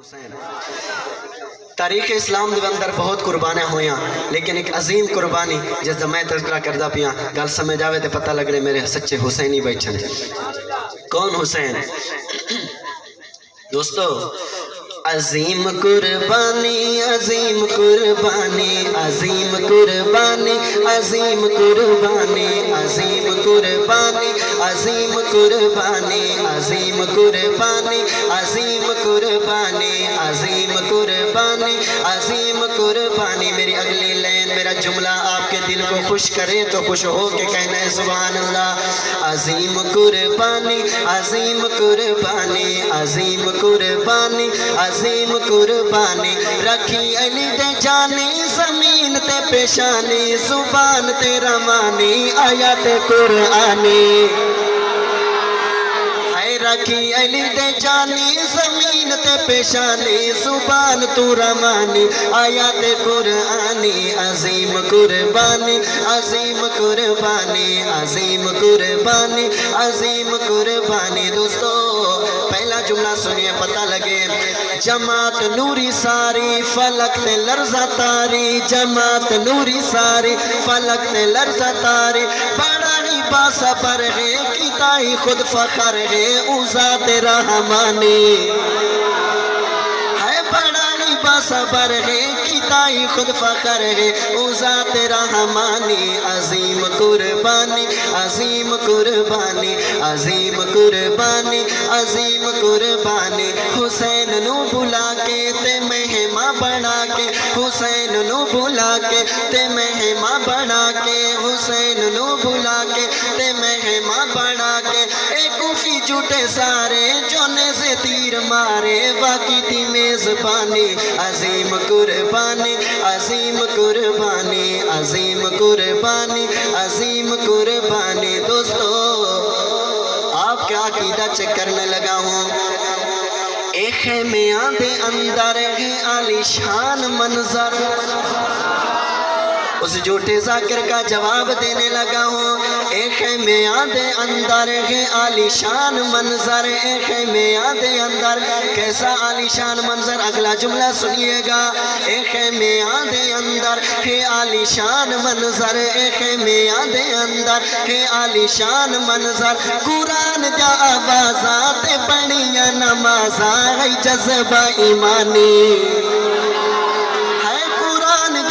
حسین تاریخ اسلام دے اندر بہت قربانیاں ہویاں لیکن ایک عظیم قربانی جس دا میں تذکرہ کردہ پیاں گل سمجھ آوے تے پتہ لگ رہے میرے سچے حسینی بیٹھن کون حسین دوستو عظیم قربانی عظیم قربانی عظیم قربانی عظیم قربانی عظیم قربانی عظیم قربانی عظیم قربانی عظیم قربانی عظیم قربانی عظیم قربانی میری اگلی لین میرا جملہ آپ کے دل کو خوش کرے تو خوش ہو کے کہنا ہے سبحان اللہ عظیم قربانی عظیم قربانی عظیم قربانی عظیم قربانی رکھی علی دے جانی زمین تے پیشانی زبان تے رمانی آیات قرآنی رکھی علی دے جانی زمین تے پیشانی زبان تو رمانی آیات قرآنی عظیم قربانی عظیم قربانی عظیم قربانی عظیم قربانی دوستو پہلا جملہ سنیے پتہ لگے جماعت نوری ساری فلک تے لرزہ تاری جماعت نوری ساری فلک تے لرزہ تاری بڑانی باسا پر ہے کتائی خود فخر ہے ذات رحمانی ہے بڑانی باسا پر ہے کتائی خود فخر ہے ذات رحمانی عظیم قربانی عظیم قربانی عظیم قربانی عظیم قربانی حسین نو بلا کے تے مہمہ بنا کے حسین نو بلا کے تے مہمہ بنا کے حسین نو بلا کے تے مہمہ بنا کے ایک کوفی جھوٹے سارے جونے سے تیر مارے باقی تھی میزبانی عظیم قربانی عظیم قربانی عظیم قربانی عظیم قربانی دوستو آپ کیا عقیدہ چیک کرنے لگا ہوں ایک خیمیاں دے اندر ہے عالی شان منظر اس جھوٹے ذاکر کا جواب دینے لگا ہوں ایک خیمیاں دے اندر ہے عالی شان منظر ایک خیمیاں دے اندر کیسا عالی شان منظر اگلا جملہ سنیے گا ایک خیمیاں دے اندر ہے عالی شان منظر ایک خیمیاں دے اندر ہے عالی شان منظر قرآن دا آوازات پڑھیاں نمازاں ہے جذبہ ایمانی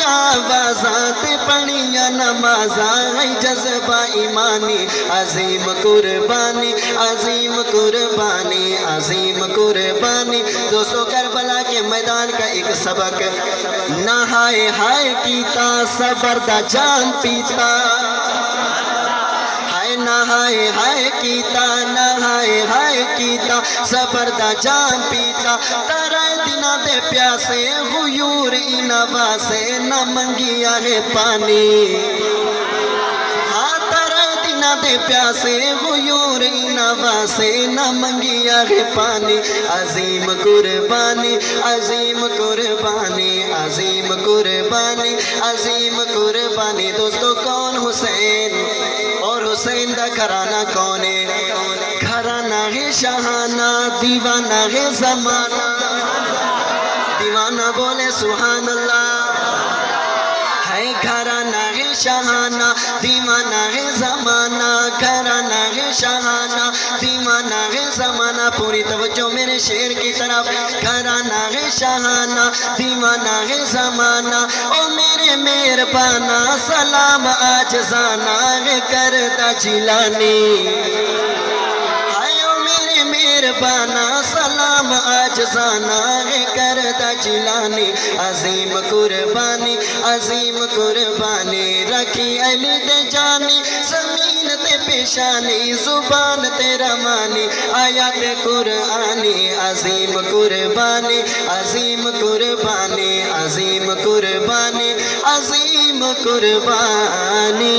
آوازات پڑھیاں نمازاں جذبہ ایمانی عظیم قربانی عظیم قربانی عظیم قربانی دوستو کربلا کے میدان کا ایک سبق نہائے ہائے کیتا صبر دا جان پیتا نہائے ہائے کیتا نہائے ہائے کیتا صبر دا جان پیتا ترائے دنہ دے پیاسے غیور انوا سے نہ منگیا ہے پانی ہاں ترائے دنہ دے پیاسے غیور انوا سے نہ منگیا ہے پانی عظیم قربانی عظیم قربانی عظیم قربانی عظیم قربانی دوستو کون حسین اور حسین دا گھرانہ کون ہے گھرانہ ہے شاہانہ دیوانہ ہے زمانہ دیوانہ بولے سبحان اللہ ہے گھرانہ ہے شاہانہ دیوانہ ہے زمانہ گھرانہ ہے شاہانہ دیوانہ ہے زمانہ پوری توجہ میرے شعر کی طرف گھرانہ ہے شاہانہ دیوانہ ہے زمانہ او میرے مہربانہ سلام آج زانہ ہے کردہ جیلانی مہربانہ سلام آج زانہ ہے کردہ جیلانی عظیم قربانی عظیم قربانی رکھی علی دے جانی زمین تے پیشانی زبان تے رمانی آیات قرآنی عظیم قربانی عظیم قربانی عظیم قربانی عظیم قربانی